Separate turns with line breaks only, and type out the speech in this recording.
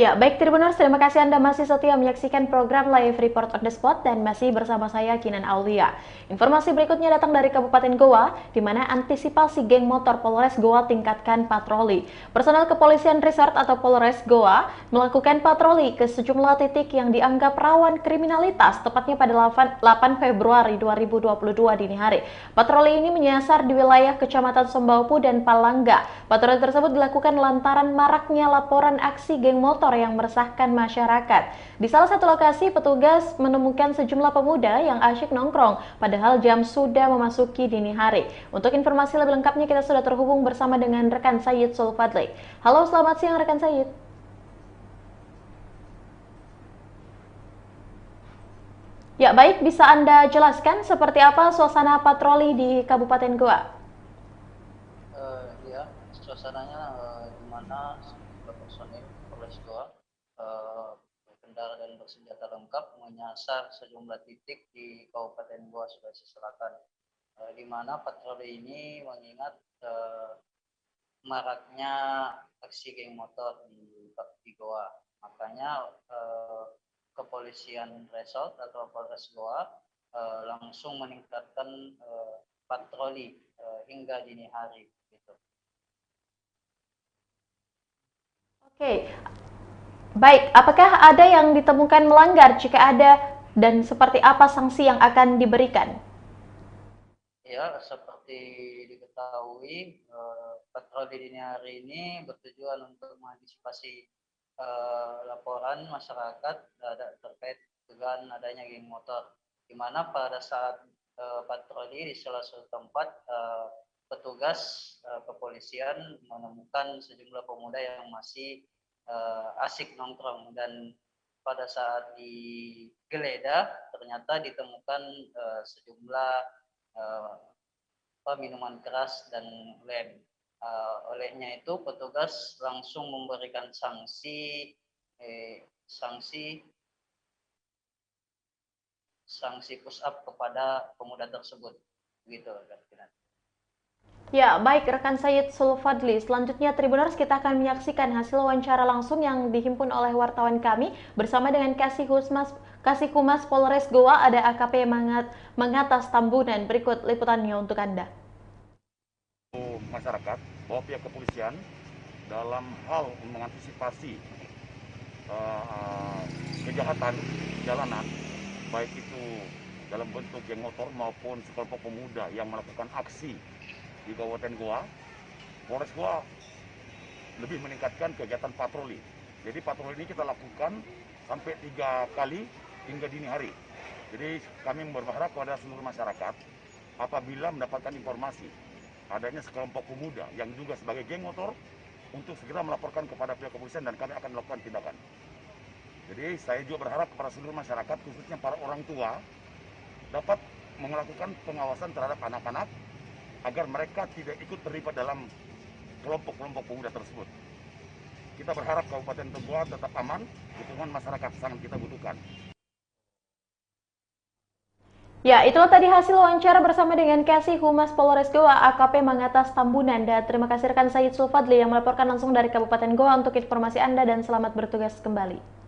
Ya, baik Tribuners, terima kasih Anda masih setia menyaksikan program Live Report on the Spot dan masih bersama saya Kinan Aulia. Informasi berikutnya datang dari Kabupaten Goa, di mana antisipasi geng motor Polres Goa tingkatkan patroli. Personel Kepolisian Resort atau Polres Goa melakukan patroli ke sejumlah titik yang dianggap rawan kriminalitas, tepatnya pada 8 Februari 2022 dini hari. Patroli ini menyasar di wilayah Kecamatan Sembaupu dan Palangga. Patroli tersebut dilakukan lantaran maraknya laporan aksi geng motor yang meresahkan masyarakat. Di salah satu lokasi, petugas menemukan sejumlah pemuda yang asyik nongkrong, padahal jam sudah memasuki dini hari. Untuk informasi lebih lengkapnya, kita sudah terhubung bersama dengan rekan Sayyid Sulfadli. Halo, selamat siang rekan Sayyid. Ya, baik, bisa Anda jelaskan seperti apa suasana patroli di Kabupaten Goa?
Ya, suasananya di mana sejumlah personil Polres Goa berkendara dan bersenjata lengkap menyasar sejumlah titik di Kabupaten Goa, Sulawesi Selatan, di mana patroli ini mengingat maraknya aksi geng motor di Goa. Makanya Kepolisian Resort atau Polres Goa langsung meningkatkan patroli hingga dini hari. Gitu.
Oke, baik. Apakah ada yang ditemukan melanggar? Jika ada, dan seperti apa sanksi yang akan diberikan?
Ya, seperti diketahui, patroli dini hari ini bertujuan untuk mengantisipasi laporan masyarakat terkait dengan adanya geng motor, di mana pada saat patroli di salah satu tempat petugas kepolisian menemukan sejumlah pemuda yang masih asik nongkrong, dan pada saat digeledah ternyata ditemukan sejumlah minuman keras dan lem. Olehnya itu petugas langsung memberikan sanksi push up kepada pemuda tersebut, begitu.
Ya, baik rekan Sayyid Sulfadli. Selanjutnya Tribuners, kita akan menyaksikan hasil wawancara langsung yang dihimpun oleh wartawan kami bersama dengan Kasih Humas Polres Goa, ada AKP Mangatas Tambunan. Berikut liputannya untuk Anda.
Masyarakat bahwa pihak kepolisian dalam hal mengantisipasi kejahatan jalanan, baik itu dalam bentuk geng motor maupun sekelompok pemuda yang melakukan aksi di Kabupaten Goa, Polres Goa lebih meningkatkan kegiatan patroli. Jadi patroli ini kita lakukan sampai 3 kali hingga dini hari. Jadi kami berharap kepada seluruh masyarakat apabila mendapatkan informasi adanya sekelompok pemuda yang juga sebagai geng motor, untuk segera melaporkan kepada pihak kepolisian dan kami akan melakukan tindakan. Jadi saya juga berharap kepada seluruh masyarakat, khususnya para orang tua, dapat melakukan pengawasan terhadap anak-anak agar mereka tidak ikut terlibat dalam kelompok-kelompok pemuda tersebut. Kita berharap Kabupaten Goa tetap aman, dukungan masyarakat sangat kita butuhkan.
Ya, itulah tadi hasil wawancara bersama dengan Kasih Humas Polres Goa, AKP Mangatas Tambunan. Dan terima kasih rekan Sayyid Sulfadli yang melaporkan langsung dari Kabupaten Goa untuk informasi Anda, dan selamat bertugas kembali.